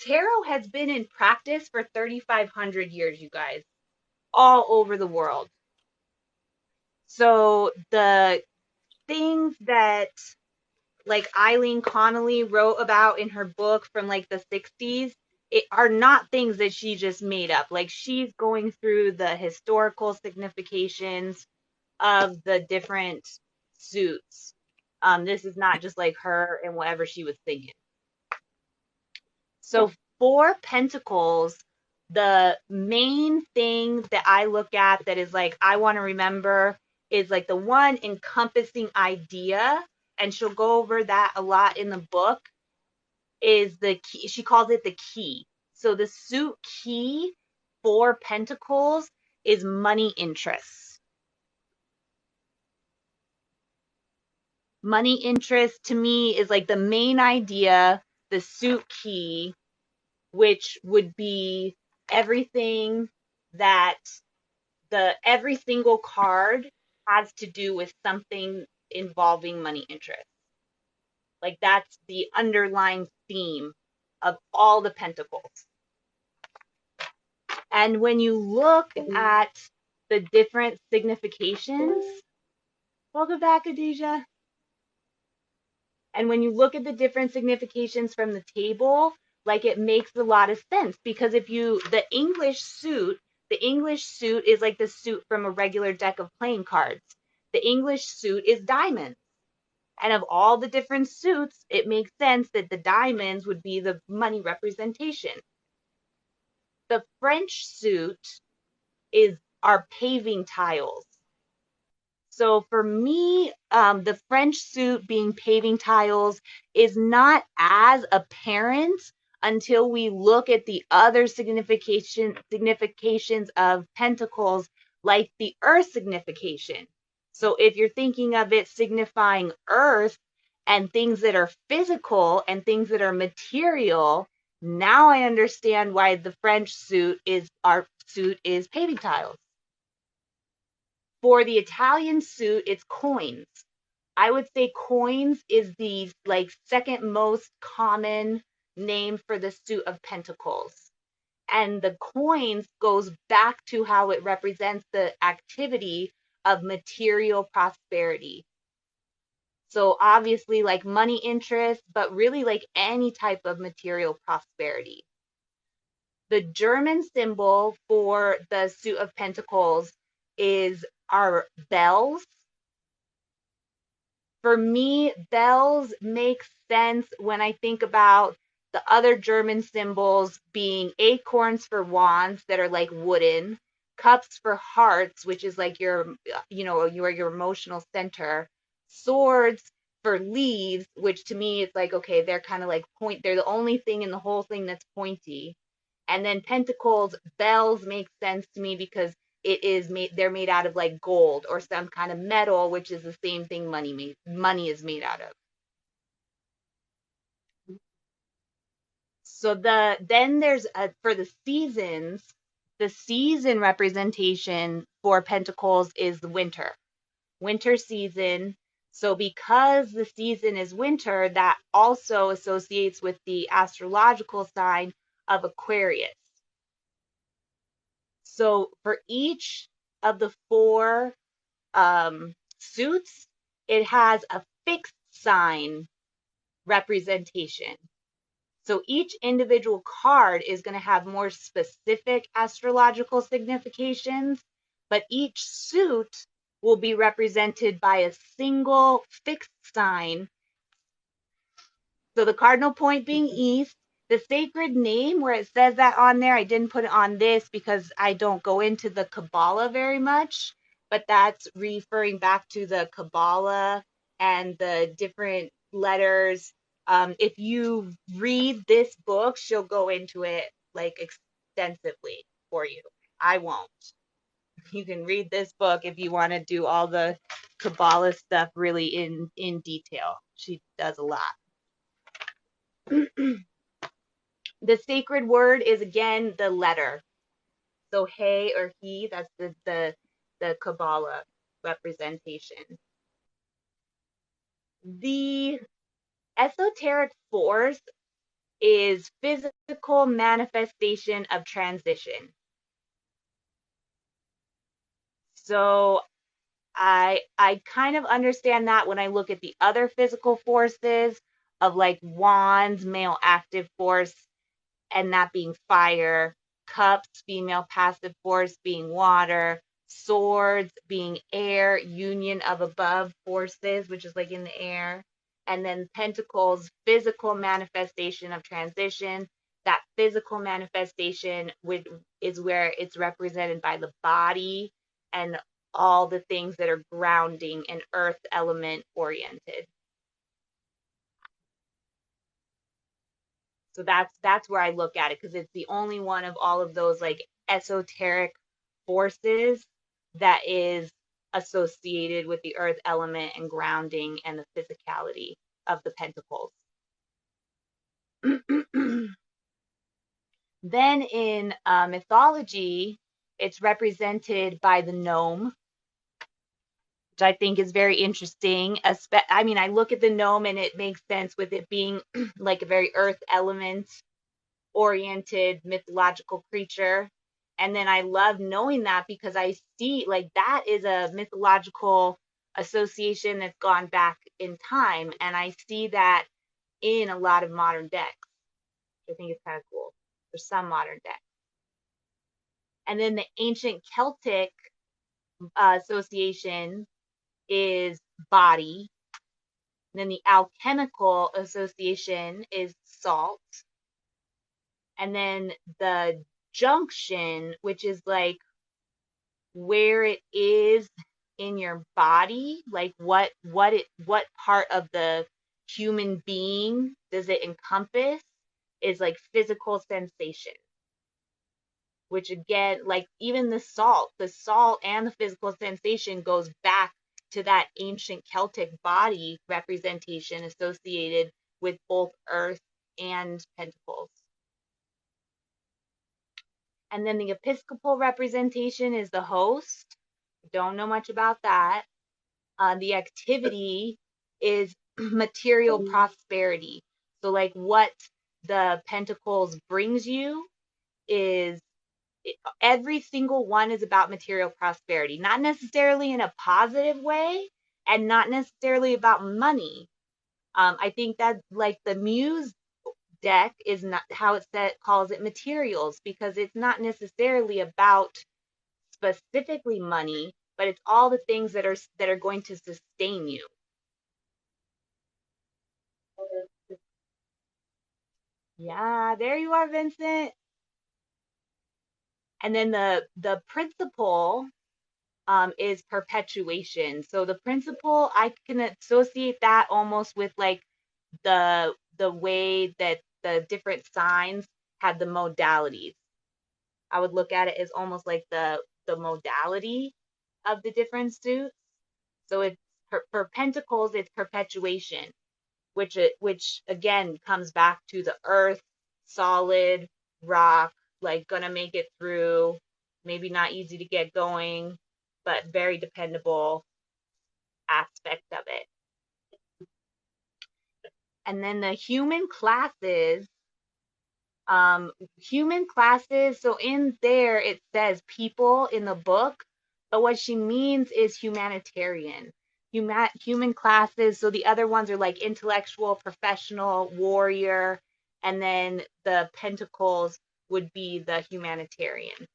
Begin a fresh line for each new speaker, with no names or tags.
tarot has been in practice for 3,500 years, you guys, all over the world. So the things that like Eileen Connolly wrote about in her book from like the 60s, it are not things that she just made up. Like she's going through the historical significations of the different suits. This is not just like her and whatever she was thinking. So for Pentacles, the main thing that I look at that is like I want to remember is like the one encompassing idea, and she'll go over that a lot in the book, is the key. She calls it the key. So the suit key for Pentacles is money interest. Money interest to me is like the main idea, the suit key, which would be everything that every single card has to do with something involving money interest. Like that's the underlying theme of all the pentacles. And when you look at the different significations, welcome back, Adesha. And when you look at the different significations from the table, like it makes a lot of sense, because if you, the English suit is like the suit from a regular deck of playing cards. The English suit is diamonds. And of all the different suits, it makes sense that the diamonds would be the money representation. The French suit are paving tiles. So for me, the French suit being paving tiles is not as apparent until we look at the other significations of pentacles, like the earth signification. So if you're thinking of it signifying earth and things that are physical and things that are material, now I understand why the French suit is paving tiles. For the Italian suit, it's coins. I would say coins is the like second most common name for the suit of pentacles. And the coins goes back to how it represents the activity of material prosperity. So obviously like money interest, but really like any type of material prosperity. The German symbol for the suit of pentacles is our bells. For me, bells make sense when I think about the other German symbols being acorns for wands that are like wooden, cups for hearts, which is like your emotional center, swords for leaves, which to me is like, okay, they're kind of like they're the only thing in the whole thing that's pointy. And then pentacles, bells make sense to me because they're made out of like gold or some kind of metal, which is the same thing money is made out of. So then there's for the seasons, the season representation for pentacles is the winter season. So because the season is winter, that also associates with the astrological sign of Aquarius. So for each of the four suits, it has a fixed sign representation. So each individual card is going to have more specific astrological significations, but each suit will be represented by a single fixed sign. So the cardinal point being east, the sacred name where it says that on there, I didn't put it on this because I don't go into the Kabbalah very much, but that's referring back to the Kabbalah and the different letters. If you read this book, she'll go into it like extensively for you. I won't. You can read this book if you want to do all the Kabbalah stuff really in detail. She does a lot. The sacred word is again the letter. So hey or he, that's the Kabbalah representation. The esoteric force is physical manifestation of transition. So I kind of understand that when I look at the other physical forces of like wands, male active force, and that being fire, cups, female passive force being water, swords being air, union of above forces, which is like in the air, and then pentacles, physical manifestation of transition. That physical manifestation is where it's represented by the body and all the things that are grounding and earth element oriented. So that's where I look at it, because it's the only one of all of those like esoteric forces that is associated with the earth element and grounding and the physicality of the pentacles. Then in mythology, it's represented by the gnome, which I think is very interesting. I mean, I look at the gnome and it makes sense with it being like a very earth element oriented mythological creature. And then I love knowing that because I see like that is a mythological association that's gone back in time. And I see that in a lot of modern decks. I think it's kind of cool for some modern decks. And then the ancient Celtic association is body. And then the alchemical association is salt. And then the junction, which is like where it is in your body, like what part of the human being does it encompass, is like physical sensation. Which again, like even the salt and the physical sensation goes back to that ancient Celtic body representation associated with both earth and pentacles. And then the episcopal representation is the host. Don't know much about that. The activity is material prosperity. So like what the pentacles brings you is every single one is about material prosperity, not necessarily in a positive way and not necessarily about money. I think that like the Muse deck is not how it calls it materials, because it's not necessarily about specifically money, but it's all the things that are going to sustain you. Yeah, there you are, Vincent. And then the principle is perpetuation. So the principle, I can associate that almost with like the way that the different signs had the modalities. I would look at it as almost like the modality of the different suits. So it's for pentacles, it's perpetuation, which again comes back to the earth, solid rock, like gonna make it through. Maybe not easy to get going, but very dependable aspect of it. And then the human classes, so in there it says people in the book, but what she means is humanitarian. Human classes, so the other ones are like intellectual, professional, warrior, and then the pentacles would be the humanitarian.